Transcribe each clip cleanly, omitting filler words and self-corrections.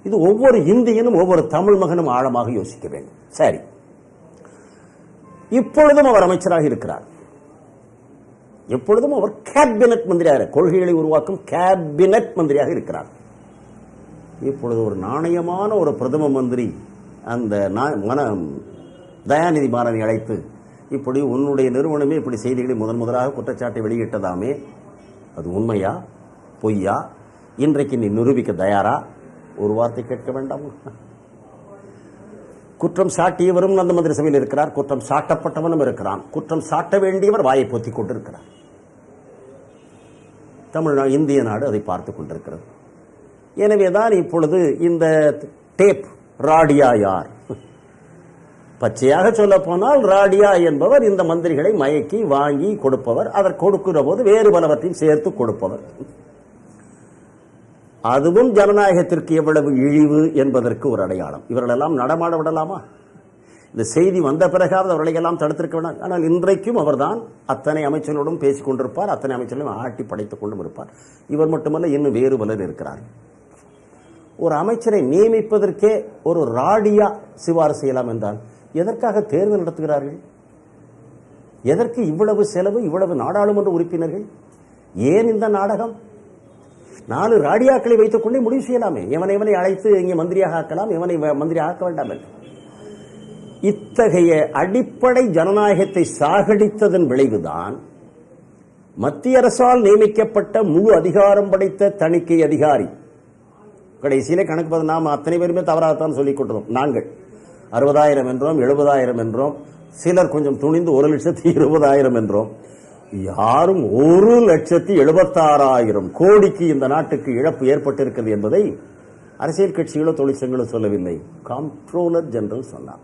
இது ஒவ்வொரு இந்தியனும் ஒவ்வொரு தமிழ் மகனும் ஆழமாக யோசிக்க வேண்டும். சரி, இப்பொழுதும் அவர் அமைச்சராக இருக்கிறார். எப்பொழுதும் அவர் கேபினட் மந்திரியாக, கொள்கைகளை உருவாக்கும் கேபினட் மந்திரியாக இருக்கிறார். இப்பொழுது ஒரு நாணயமான ஒரு பிரதம மந்திரி அந்த தயாநிதி மாறனை அழைத்து, இப்படி உன்னுடைய நிறுவனமே இப்படி செய்திகளை முதலாக குற்றச்சாட்டை வெளியிட்டதாமே, அது உண்மையா பொய்யா, இன்றைக்கு நீ நிரூபிக்க தயாரா? ஒரு வார்த்தை கேட்க வேண்டாம். குற்றம் சாட்டியவரும் அந்த மந்திரி சபையில் இருக்கிறார், குற்றம் சாட்டப்பட்டவனும் இருக்கிறான். குற்றம் சாட்ட வேண்டியவர் வாயை பொத்திக் கொண்டிருக்கிறார். தமிழ்நாடு, இந்திய நாடு அதை பார்த்துக் கொண்டிருக்கிறது. எனவேதான் இப்பொழுது இந்த டேப் ராடியா யார்? பச்சையாக சொல்ல போனால் ராடியா என்பவர் இந்த மந்திரிகளை மயக்கி வாங்கி கொடுப்பவர், அதற்கு கொடுக்கிற போது வேறு பலவற்றையும் சேர்த்து கொடுப்பவர். அதுவும் ஜனநாயகத்திற்கு எவ்வளவு இழிவு என்பதற்கு ஒரு அடையாளம். இவர்களெல்லாம் நடமாட விடலாமா? இந்த செய்தி வந்த பிறகாவது அவர்களை எல்லாம் தடுத்திருக்க வேண்டாம். ஆனால் இன்றைக்கும் அவர்தான் அத்தனை அமைச்சர்களோடும் பேசிக் கொண்டிருப்பார், அத்தனை அமைச்சர்களையும் ஆட்டி படைத்துக் கொண்டும் இருப்பார். இவர் மட்டுமல்ல, இன்னும் வேறு பலர் இருக்கிறார். ஒரு அமைச்சரை நியமிப்பதற்கே ஒரு ராடியா சிபாரிசு செய்யலாம் என்றால் எதற்காக தேர்தல் நடத்துகிறார்கள்? எதற்கு இவ்வளவு செலவு, இவ்வளவு நாடாளுமன்ற உறுப்பினர்கள்? ஏன் இந்த நாடகம்? 4 ராடியாக்களை வைத்துக் கொண்டே முடிவு செய்யலாமே. எவனை அழைத்து இங்கே மந்திரியாக ஆக்கலாம், எவனை மந்திரியாக ஆக்க வேண்டாம் என்று. இத்தகைய அடிப்படை ஜனநாயகத்தை சாகடித்ததன் விளைவுதான் மத்திய அரசால் நியமிக்கப்பட்ட முழு அதிகாரம் படைத்த தணிக்கை அதிகாரி. கடைசியிலே கணக்கு பார்த்து நாம் அத்தனை பேருமே தவறாகத்தான் சொல்லிக் கொண்டோம். நாங்கள் 60,000 என்றோம், 70,000 என்றோம், சிலர் கொஞ்சம் துணிந்து 1,20,000 என்றோம். யாரும் 1,76,000 கோடிக்கு இந்த நாட்டுக்கு இழப்பு ஏற்பட்டிருக்கிறது என்பதை அரசியல் கட்சிகளோ தொழிற்சங்களோ சொல்லவில்லை, காம்ப்ட்ரோலர் ஜெனரல் சொன்னார்.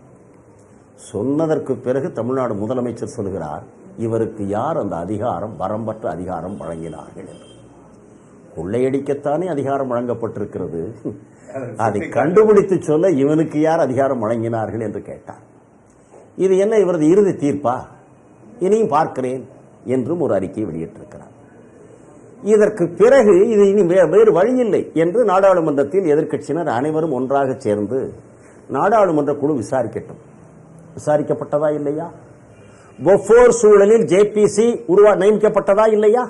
சொன்னதற்கு பிறகு தமிழ்நாடு முதலமைச்சர் சொல்கிறார், இவருக்கு யார் அந்த அதிகாரம், வரம்பற்ற அதிகாரம் வழங்கினார்கள் என்று. கொள்ளையடிக்கத்தானே அதிகாரம் வழங்கப்பட்டிருக்கிறது, அதை கண்டுபிடித்து சொல்ல இவனுக்கு யார் அதிகாரம் வழங்கினார்கள் என்று கேட்டார். இது என்ன இவரது இறுதி தீர்ப்பா? இனியும் பார்க்கிறேன் என்றும் ஒரு அறிக்கையை வெளியிட்டிருக்கிறார். இதற்கு பிறகு இது இனி வேறு வழியில்லை என்று நாடாளுமன்றத்தில் எதிர்க்கட்சியினர் அனைவரும் ஒன்றாக சேர்ந்து நாடாளுமன்ற குழு விசாரிக்கட்டும். விசாரிக்கப்பட்டதா இல்லையா? பொஃபோர் சூழலில் ஜேபிசி நியமிக்கப்பட்டதா இல்லையா?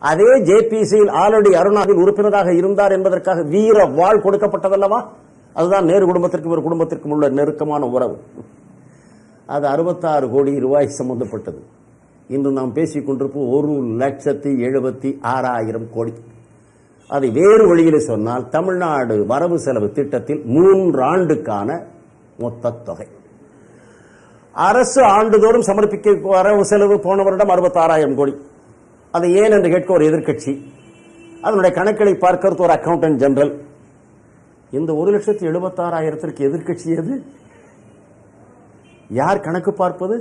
அதே ஜேபிசியில் ஆல்ரெடி அருணாவில் உறுப்பினராக இருந்தார் என்பதற்காக வீர வாழ் கொடுக்கப்பட்டதல்லவா? அதுதான் நேரு குடும்பத்திற்கும் ஒரு குடும்பத்திற்கும் உள்ள நெருக்கமான உறவு. அது 66 கோடி ரூபாய் சம்பந்தப்பட்டது. இன்று நாம் பேசிக் கொண்டிருப்போம் 1,76,000 கோடி. அதை வேறு வழியில் சொன்னால் தமிழ்நாடு வரவு செலவு திட்டத்தில் 3 ஆண்டுக்கான மொத்த தொகை. அரசு ஆண்டுதோறும் சமர்ப்பிக்க வரவு செலவு போன வருடம் 66,000 கோடி. அது ஏன் என்று கேட்க ஒரு எதிர்க்கட்சி, அதனுடைய கணக்குகளை பார்க்கிறது ஒரு அக்கவுண்டன்ட் ஜெனரல். இந்த 1,76,000 எதிர்க்கட்சி எது? யார் கணக்கு பார்ப்பது?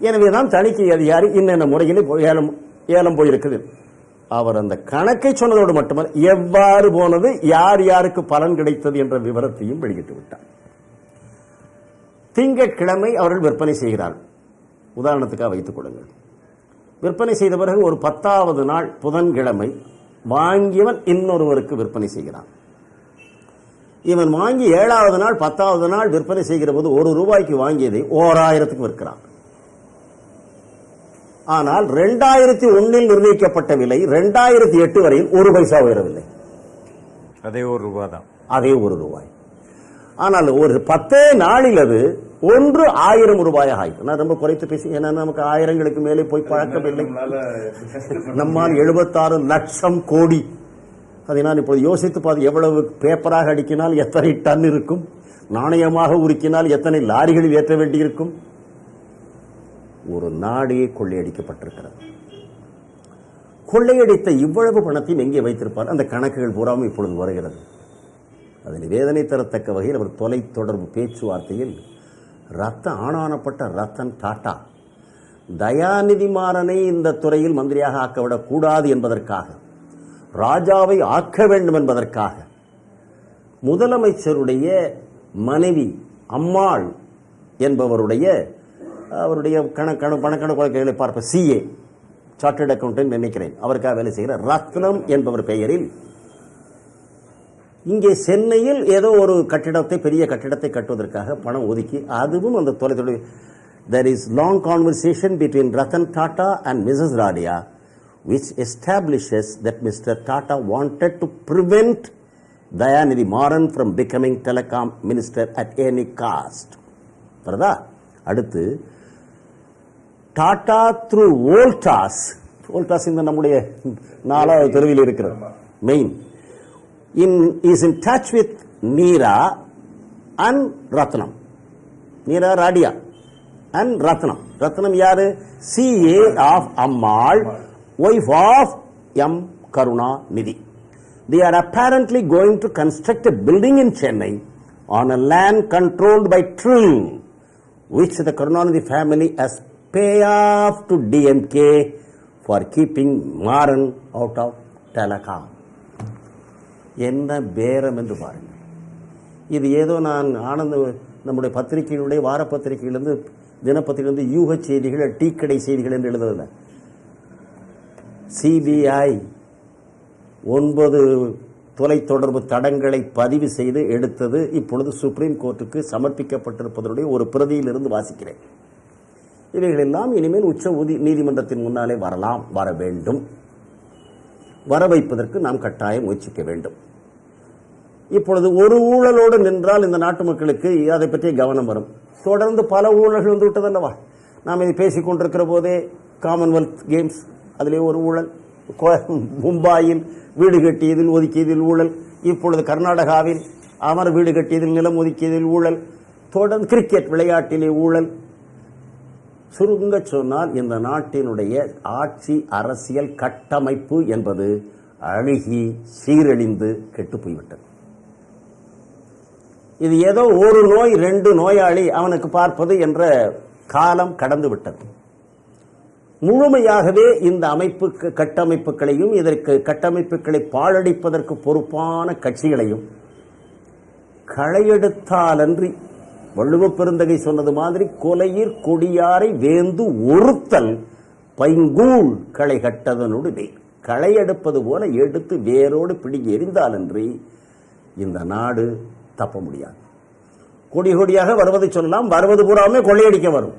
எனவேதான் தணிக்கை அதிகாரி இன்னென்ன முறையில் ஏலம் போயிருக்குது. அவர் அந்த கணக்கை சொன்னதோடு மட்டுமல்ல, எவ்வாறு போனது, யார் யாருக்கு பலன் கிடைத்தது என்ற விவரத்தையும் வெளியிட்டு விட்டார். திங்கட்கிழமை அவர்கள் விற்பனை செய்கிறார்கள். உதாரணத்துக்காக வைத்துக் கொள்ளுங்கள். விற்பனை செய்த பிறகு ஒரு 10வது நாள் புதன்கிழமை வாங்கியவன் இன்னொருவருக்கு விற்பனை செய்கிறான். இவன் வாங்கி 7வது நாள் 10வது நாள் விற்பனை செய்கிற போது ₹1 வாங்கியதை 1000க்கு விற்கிறான். ஆனால் 2001 நிர்ணயிக்கப்பட்ட விலை 2008 வரையில் 1 பைசா உயரவில்லை. அதே ₹1 தான். அதே ₹1. ஆனால் ஒரு 10 நாளில் அது 1000 ரூபாயாக ஆயிட்டு. நான் ரொம்ப குறைத்து பேசி, ஏன்னா நமக்கு 1000ங்களுக்கு மேலே போய் பழக்கமில்லை. நம்மால் 76 லட்சம் கோடி. அதை நான் இப்போது யோசித்து பார்த்து, எவ்வளவு பேப்பராக அடிக்கினால் எத்தனை டன் இருக்கும், நாணயமாக உருக்கினால் எத்தனை லாரிகளில் ஏற்ற வேண்டியிருக்கும். ஒரு நாடே கொள்ளையடிக்கப்பட்டிருக்கிறது. கொள்ளையடித்த இவ்வளவு பணத்தையும் எங்கே வைத்திருப்பார்? அந்த கணக்குகள் பூராவும் இப்பொழுது வருகிறது. அதில் வேதனை தரத்தக்க வகையில் அவர் தொலைத்தொடர்பு பேச்சுவார்த்தையில் ஆனானப்பட்ட ரத்தன் டாடா தயாநிதி மாறனை இந்த துறையில் மந்திரியாக ஆக்கவிடக்கூடாது என்பதற்காக, ராஜாவை ஆக்க வேண்டும் என்பதற்காக முதலமைச்சருடைய மனைவி அம்மாள் என்பவருடைய அவருடைய பணக்கணக்குகளை பார்ப்ப CA சார்ட்டர்ட் அக்கவுண்டன்ட் நினைக்கிறேன், அவருக்காக வேலை செய்கிற ரத்னம் என்பவர் பெயரில் இங்கே சென்னையில் ஏதோ ஒரு கட்டிடத்தை, பெரிய கட்டிடத்தை கட்டுவதற்காக பணம் ஒதுக்கி, அதுவும் அந்த தொலைத்தொடர்பு. There is long conversation between Ratan Tata and Mrs. Radia, which establishes that Mr. Tata wanted to prevent Dayanidhi Maran from becoming telecom minister at any cost. பரதா அடுத்து டாடா த்ரூ வோல்டாஸ், வோல்டாஸ் இந்த நம்முடைய 4வது தெருவில் இருக்கிற main is in touch with Neera and Ratnam. Neera Radia and Ratnam. Ratnam யாரு? CA of Ammal, wife of M. Karunanidhi. They are apparently going to construct a building in Chennai on a land controlled by Trill, which the Karunanidhi family has paid off to DMK for keeping Maran out of telecom. என்ன பேரம் என்று பாருங்கள். இது ஏதோ நான் ஆனந்த நம்முடைய பத்திரிகையினுடைய வார பத்திரிகையிலிருந்து, தினப்பத்திரிகையிலிருந்து யூக செய்திகள், டீக்கடை செய்திகள் என்று எழுதுவதில்லை. சிபிஐ 9 தொலைத்தொடர்பு தடங்களை பதிவு செய்து எடுத்தது இப்பொழுது சுப்ரீம் கோர்ட்டுக்கு சமர்ப்பிக்கப்பட்டிருப்பதனுடைய ஒரு பிரதியிலிருந்து வாசிக்கிறேன். இவைகளெல்லாம் இனிமேல் உச்ச நீதிமன்றத்தின் முன்னாலே வரலாம், வர வேண்டும். வர வைப்பதற்கு நாம் கட்டாயம் முயற்சிக்க வேண்டும். இப்பொழுது ஒரு ஊழலோடு நின்றால் இந்த நாட்டு மக்களுக்கு அதை பற்றி கவனம் வரும். தொடர்ந்து பல ஊழல்கள் வந்து விட்டதல்லவா. நாம் இதை பேசிக் கொண்டிருக்கிற போதே காமன்வெல்த் கேம்ஸ், அதிலே ஒரு ஊழல், மும்பாயில் வீடு கட்டியதில் ஒதுக்கியதில் ஊழல், இப்பொழுது கர்நாடகாவில் அமர் வீடு கட்டியதில் நிலம் ஒதுக்கியதில் ஊழல், தொடர்ந்து கிரிக்கெட் விளையாட்டிலே ஊழல். சுருங்க சொன்னால் இந்த நாட்டினுடைய ஆட்சி அரசியல் கட்டமைப்பு என்பது அழுகி சீரழிந்து கெட்டு போய்விட்டது. இது ஏதோ ஒரு நோய் 2 நோயாளி அவனுக்கு பார்ப்பது என்ற காலம் கடந்து விட்டது. முழுமையாகவே இந்த கட்டமைப்புகளையும் இதற்கு கட்டமைப்புகளை பாழடிப்பதற்கு பொறுப்பான கட்சிகளையும் களையெடுத்தாலன்றி, வள்ளுவ பெருந்தகை சொன்னது மாதிரி, கொலையிற் கொடியாரை வேந்து ஒருத்தல் பைங்கூழ் களை கட்டதனுடைய களை எடுப்பது போல எடுத்து வேரோடு பிடிங்கி எரிந்தாலன்றி இந்த நாடு தப்ப முடியாது. கொடி கொடியாக வருவதை சொல்லலாம், வருவது பூராமே கொள்ளையடிக்க வரும்.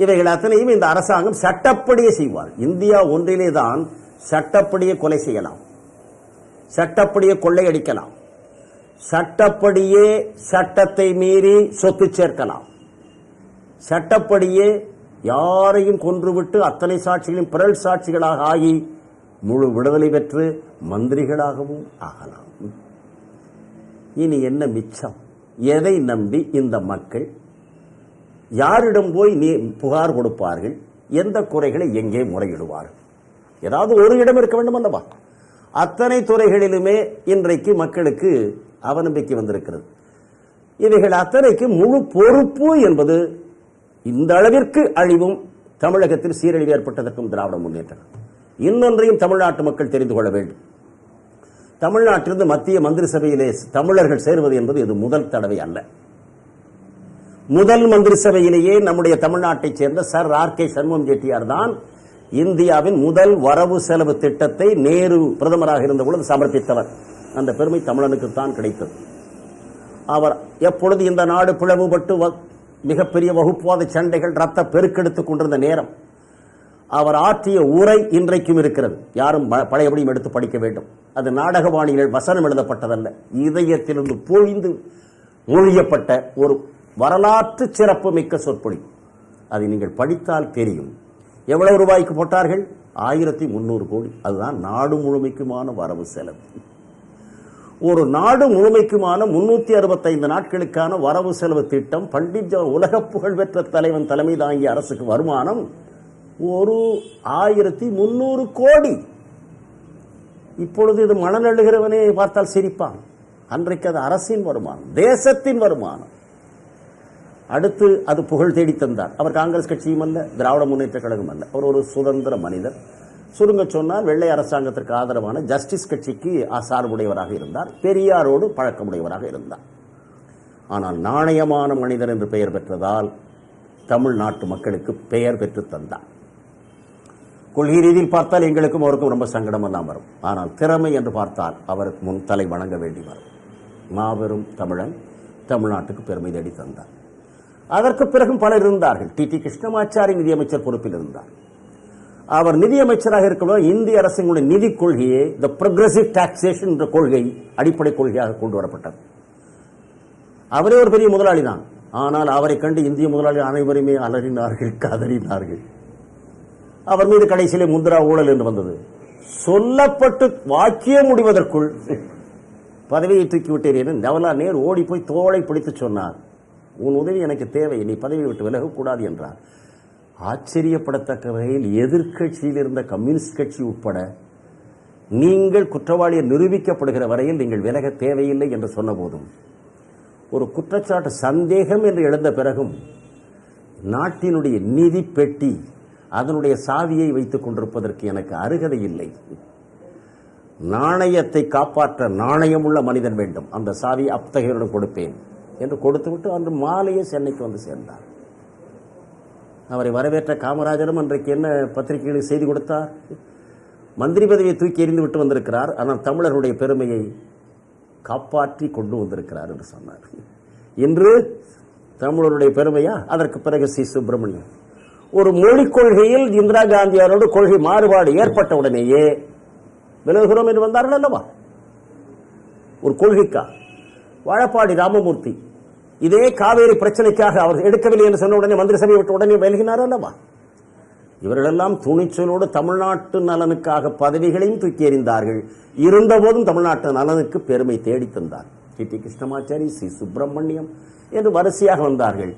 இவைகள் அத்தனையும் இந்த அரசாங்கம் சட்டப்படியே செய்வார். இந்தியா ஒன்றிலே தான் சட்டப்படியே கொலை செய்யலாம், சட்டப்படியே கொள்ளையடிக்கலாம், சட்டப்படியே சட்டத்தை மீறி சொத்து சேர்க்கலாம், சட்டப்படியே யாரையும் கொன்றுவிட்டு அத்தனை சாட்சிகளையும் பிறல் சாட்சிகளாக ஆகி முழு விடுதலை பெற்று மந்திரிகளாகவும் ஆகலாம். இனி என்ன மிச்சம்? எதை நம்பி இந்த மக்கள் யாரிடம் போய் புகார் கொடுப்பார்கள்? எந்த குறைகளை எங்கே முறையிடுவார்கள்? ஏதாவது ஒரு இடம் இருக்க வேண்டும் அல்லவா? அத்தனை துறைகளிலுமே இன்றைக்கு மக்களுக்கு அவநம்பிக்கை வந்திருக்கிறது. இவைகள் அத்தனைக்கு முழு பொறுப்பு என்பது இந்த அளவிற்கு அழிவும் தமிழகத்தில் சீரழிவு ஏற்பட்டதற்கும் திராவிட முன்னேற்றம். இன்னொன்றையும் தமிழ்நாட்டு மக்கள் தெரிந்து கொள்ள வேண்டும். தமிழ்நாட்டிலிருந்து மத்திய மந்திரி சபையிலே தமிழர்கள் சேருவது என்பது இது முதல் தடவை அல்ல. முதல் மந்திரி சபையிலேயே நம்முடைய தமிழ்நாட்டைச் சேர்ந்த சர் ஆர்.கே. சண்முகம் செட்டியார் தான் இந்தியாவின் முதல் வரவு செலவு திட்டத்தை நேரு பிரதமராக இருந்த பொழுது சமர்ப்பித்தவர். அந்த பெருமை தமிழனுக்குத்தான் கிடைத்தது. அவர் எப்பொழுது இந்த நாடு பிளவுபட்டு மிகப்பெரிய வகுப்புவாத சண்டைகள் ரத்த பெருக்கெடுத்துக் கொண்டிருந்த நேரம் அவர் ஆற்றிய உரை இன்றைக்கும் இருக்கிறது. யாரும் பழையபடியும் எடுத்து படிக்க வேண்டும். அது நாடகவாணிகள் வசனம் எழுதப்பட்டதல்ல, இதயத்திலிருந்து பொழிந்து மொழியப்பட்ட ஒரு வரலாற்று சிறப்பு மிக்க சொற்பொழிவு. அதை நீங்கள் படித்தால் தெரியும். எவ்வளவு ரூபாய்க்கு போட்டார்கள்? 1300 கோடி. அதுதான் நாடு முழுமைக்குமான வரவு செலவு. ஒரு நாடு முழுமைக்குமான 365 நாட்களுக்கான வரவு செலவு திட்டம். பண்டிட் உலக புகழ் பெற்ற தலைவன் தலைமை தாங்கிய அரசுக்கு வருமானம் ஒரு 1300 கோடி. இப்பொழுது இது மணல் அழுகிறவனே பார்த்தால் சிரிப்பான். அன்றைக்கு அது அரசின் வருமானம், தேசத்தின் வருமானம். அடுத்து அது புகழ் தேடி தந்தார். அவர் காங்கிரஸ் கட்சியும் அல்ல, திராவிட முன்னேற்ற கழகம் அல்ல. அவர் ஒரு சுதந்திர மனிதர். சுருங்க சொன்னால் வெள்ளை அரசாங்கத்திற்கு ஆதரவான ஜஸ்டிஸ் கட்சிக்கு சார்புடையவராக இருந்தார். பெரியாரோடு பழக்கமுடையவராக இருந்தார். ஆனால் நாணயமான மனிதர் என்று பெயர் பெற்றதால் தமிழ்நாட்டு மக்களுக்கு பெயர் பெற்று தந்தார். கொள்கை ரீதியில் பார்த்தால் எங்களுக்கும் அவருக்கும் ரொம்ப சங்கடமெல்லாம் வரும். ஆனால் திறமை என்று பார்த்தால் அவருக்கு முன் தலை வணங்க வேண்டி வரும். மாபெரும் தமிழன், தமிழ்நாட்டுக்கு பெருமை தேடி தந்தார். அதற்கு பிறகும் பலர் இருந்தார்கள். டி கிருஷ்ணமாச்சாரி நிதியமைச்சர் பொறுப்பில் இருந்தார். அவர் நிதியமைச்சராக இருக்கும்போது இந்திய அரசினுடைய நிதி கொள்கையை த ப்ரொக்ரெசிவ் டாக்ஸேஷன் என்ற கொள்கை அடிப்படை கொள்கையாக கொண்டு வரப்பட்டது. அவரே ஒரு பெரிய முதலாளி தான். ஆனால் அவரை கண்டு இந்திய முதலாளி அனைவருமே அலறினார்கள், கதறினார்கள். அவர் மீது கடைசியிலே முத்ரா ஊழல் என்று வந்தது. சொல்லப்பட்டு வாக்கியம் முடிவதற்குள் பதவியை தூக்கிவிட்டேன். ஜவஹர்லால் நேரு ஓடி போய் தோளை பிடித்து சொன்னார், உன் உதவி எனக்கு தேவை, நீ பதவியை விட்டு விலகக்கூடாது என்றார். ஆச்சரியப்படத்தக்க வகையில் எதிர்க்கட்சியில் இருந்த கம்யூனிஸ்ட் கட்சி உட்பட நீங்கள் குற்றவாளியை நிரூபிக்கப்படுகிற வரையில் நீங்கள் விலக தேவையில்லை என்று சொன்ன போதும், ஒரு குற்றச்சாட்டு சந்தேகம் என்று எழுந்த பிறகும் நாட்டினுடைய நிதி பெட்டி அதனுடைய சாவியை வைத்துக் கொண்டிருப்பதற்கு எனக்கு அருகதை இல்லை. நாணயத்தை காப்பாற்ற நாணயமுள்ள மனிதன் வேண்டும், அந்த சாவியை அத்தகையரிடம் கொடுப்பேன் என்று கொடுத்துவிட்டு அன்று மாலையே சென்னைக்கு வந்து சேர்ந்தார். அவரை வரவேற்ற காமராஜரும் அன்றைக்கு என்ன பத்திரிகைகளுக்கு செய்தி கொடுத்தார்? மந்திரி பதவியை தூக்கி எறிந்து விட்டு வந்திருக்கிறார், ஆனால் தமிழர்களுடைய பெருமையை காப்பாற்றி கொண்டு வந்திருக்கிறார் என்று சொன்னார். இன்று தமிழருடைய பெருமையா? அதற்கு பிறகு சி சுப்பிரமணியம். ஒரு மொழிக் கொள்கையில் இந்திரா காந்தியாரோடு கொள்கை மாறுபாடு ஏற்பட்ட உடனேயே விலகுகிறோம் என்று வந்தார்கள் அல்லவா? ஒரு கொள்கைக்கா? வாழப்பாடி ராமமூர்த்தி இதே காவேரி பிரச்சனைக்காக அவர் எடுக்கவில்லை என்று சொன்ன உடனே மந்திரி சபையை விட்டு உடனே விலகினார் அல்லவா? இவர்களெல்லாம் துணிச்சலோடு தமிழ்நாட்டு நலனுக்காக பதவிகளையும் தூக்கி எறிந்தார்கள். இருந்தபோதும் தமிழ்நாட்டு நலனுக்கு பெருமை தேடி தந்தார். டி கிருஷ்ணமாச்சாரி, சி சுப்பிரமணியம் என்று வரிசையாக வந்தார்கள்.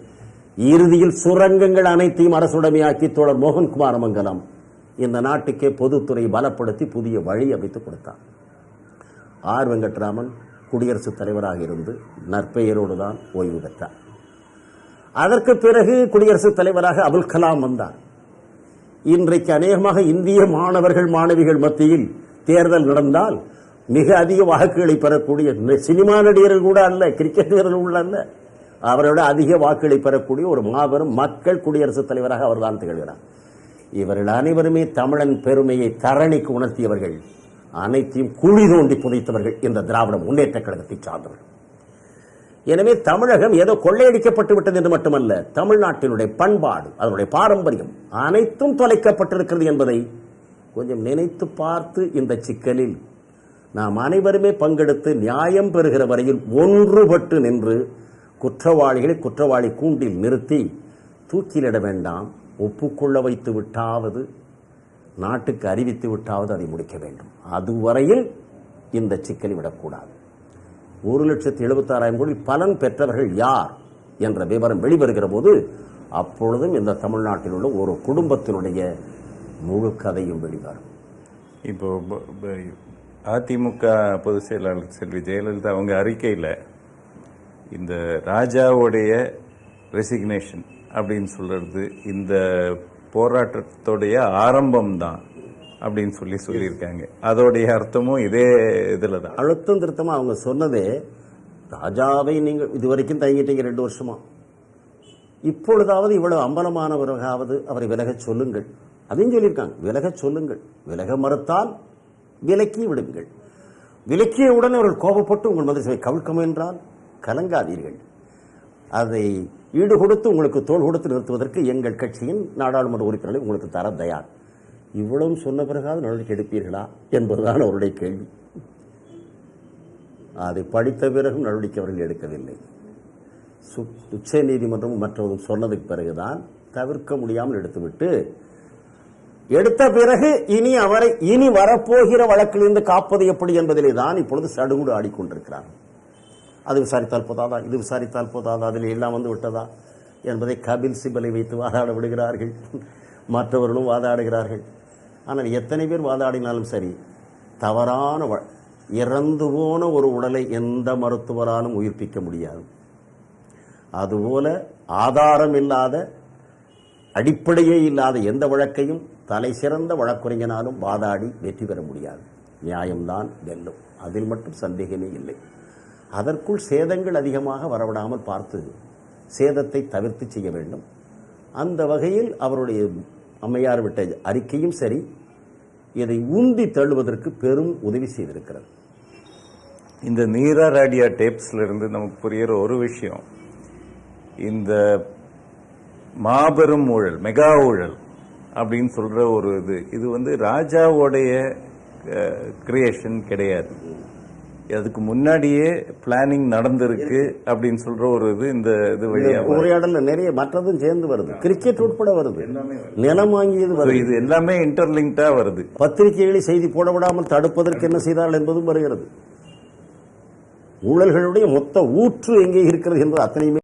இறுதியில் சுரங்கங்கள் அனைத்தையும் அரசுடைமையாக்கி தோழர் மோகன்குமார் மங்கலம் இந்த நாட்டுக்கே பொதுத்துறை பலப்படுத்தி புதிய வழி அமைத்துக் கொடுத்தார். ஆர் வெங்கட்ராமன் குடியரசுத் தலைவராக இருந்து நற்பெயரோடு தான் ஓய்வு பெற்றார். அதற்கு பிறகு குடியரசுத் தலைவராக அபுல் கலாம் வந்தார். இன்றைக்கு அநேகமாக இந்திய மாணவர்கள் மாணவிகள் மத்தியில் தேர்தல் நடந்தால் மிக அதிக வாக்குகளை பெறக்கூடிய சினிமா நடிகர்கள் கூட அல்ல, கிரிக்கெட் வீரர்கள் கூட அல்ல, அவரோட அதிக வாக்குகளை பெறக்கூடிய ஒரு மாபெரும் மக்கள் குடியரசுத் தலைவராக அவர்தான் திகழ்கிறார். இவர்கள் அனைவருமே தமிழன் பெருமையை தரணிக்கு உணர்த்தியவர்கள், அனைத்தையும் குழி தோண்டி புதைத்தவர்கள் இந்த திராவிட முன்னேற்ற கழகத்தை சார்ந்தவர்கள். எனவே தமிழகம் ஏதோ கொள்ளையடிக்கப்பட்டு விட்டது என்று மட்டுமல்ல, தமிழ்நாட்டினுடைய பண்பாடு, அதனுடைய பாரம்பரியம் அனைத்தும் தொலைக்கப்பட்டிருக்கிறது என்பதை கொஞ்சம் நினைத்து பார்த்து இந்த சிக்கலில் நாம் அனைவருமே பங்கெடுத்து நியாயம் பெறுகிற வரையில் ஒன்றுபட்டு நின்று குற்றவாளிகளை குற்றவாளி கூண்டில் நிறுத்தி தூக்கிலிட வேண்டாம், ஒப்புக்கொள்ள வைத்து விட்டாவது, நாட்டுக்கு அறிவித்து விட்டாவது அதை முடிக்க வேண்டும். அதுவரையில் இந்த சிக்கலை விடக்கூடாது. 1,76,000 கோடி பலன் பெற்றவர்கள் யார் என்ற விவரம் வெளிவருகிற போது அப்பொழுதும் இந்த தமிழ்நாட்டில் உள்ள ஒரு குடும்பத்தினுடைய முழு கதையும் வெளிவரும். இப்போ அதிமுக பொதுச் செயலாளர் செல்வி ஜெயலலிதா அவங்க அறிக்கையில் இந்த ராஜாவுடைய ரெசிக்னேஷன் அப்படின்னு சொல்றது இந்த போராட்டத்துடைய ஆரம்பம்தான் அப்படின்னு சொல்லியிருக்காங்க. அதோடைய அர்த்தமும் இதே இதில் தான். அழுத்தம் திருத்தமா அவங்க சொன்னதே, ராஜாவை நீங்கள் இதுவரைக்கும் தயங்கிட்டீங்க 2 வருஷமா, இப்பொழுதாவது இவ்வளவு அம்பலமானவராவது அவரை விலக சொல்லுங்கள். அதையும் சொல்லியிருக்காங்க, விலக சொல்லுங்கள். விலக மறுத்தால் விலக்கி விடுங்கள். விலக்கியவுடன் அவர்கள் கோபப்பட்டு உங்கள் மந்திரி சபை கவிழ்க்க முயன்றால் கலங்காதீர்கள். அதை ஈடு கொடுத்து உங்களுக்கு தோள் கொடுத்து நிறுத்துவதற்கு எங்கள் கட்சியின் நாடாளுமன்ற உறுப்பினர்களை உங்களுக்கு தர தயார். இவ்வளவும் சொன்ன பிறகாவது நடவடிக்கை எடுப்பீர்களா என்பதுதான் அவருடைய கேள்வி. அதை படித்த பிறகும் நடவடிக்கை அவர்கள் எடுக்கவில்லை. உச்ச நீதிமன்றம் மற்றவர்கள் சொன்னதுக்கு பிறகுதான் தவிர்க்க முடியாமல் எடுத்துவிட்டு, எடுத்த பிறகு இனி வரப்போகிற வழக்கிலிருந்து காப்பது எப்படி என்பதிலே தான் இப்பொழுது சடுகுடு ஆடிக்கொண்டிருக்கிறார். அது விசாரித்தால் போதாதா, இது விசாரித்தால் போதாதா, அதில் எல்லாம் வந்து விட்டதா என்பதை கபில் சிபலை வைத்து வாதாட விடுகிறார்கள். மற்றவர்களும் வாதாடுகிறார்கள். ஆனால் எத்தனை பேர் வாதாடினாலும் சரி, தவறான இறந்து போன ஒரு உடலை எந்த மருத்துவராலும் உயிர்ப்பிக்க முடியாது. அதுபோல ஆதாரம் இல்லாத, அடிப்படையே இல்லாத எந்த வழக்கையும் தலை சிறந்த வழக்குரைஞனாலும் வாதாடி வெற்றி பெற முடியாது. நியாயம்தான் வெல்லும், அதில் மட்டும் சந்தேகமே இல்லை. அதற்குள் சேதங்கள் அதிகமாக வரவிடாமல் பார்த்து சேதத்தை தவிர்த்து செய்ய வேண்டும். அந்த வகையில் அம்மையார் விட்ட அறிக்கையும் சரி இதை உந்தி தள்ளுவதற்கு பெரும் உதவி செய்திருக்கிறது. இந்த நீரா ராடியா டேப்ஸ்ல இருந்து நமக்கு புரியுற ஒரு விஷயம், இந்த மாபெரும் ஊழல், மெகா ஊழல் அப்படின்னு சொல்ற ஒரு இது வந்து ராஜாவோடைய கிரியேஷன் கிடையாது. அதுக்கு முன்னாடியே பிளானிங் நடந்திருக்கு அப்படின்னு சொல்ற ஒரு இந்த வழியா உரையாடல நிறைய மற்றதும் சேர்ந்து வருது, கிரிக்கெட் உட்பட வருது, நிலம் வாங்கியது வருது, இது எல்லாமே இன்டர்லிங்க்டா வருது. பத்திரிகைகளை செய்தி போட விடாமல் தடுப்பதற்கு என்ன செய்தால் என்பதும் வருகிறது. ஊழல்களுடைய மொத்த ஊற்று எங்கே இருக்கிறது என்பது அத்தனையுமே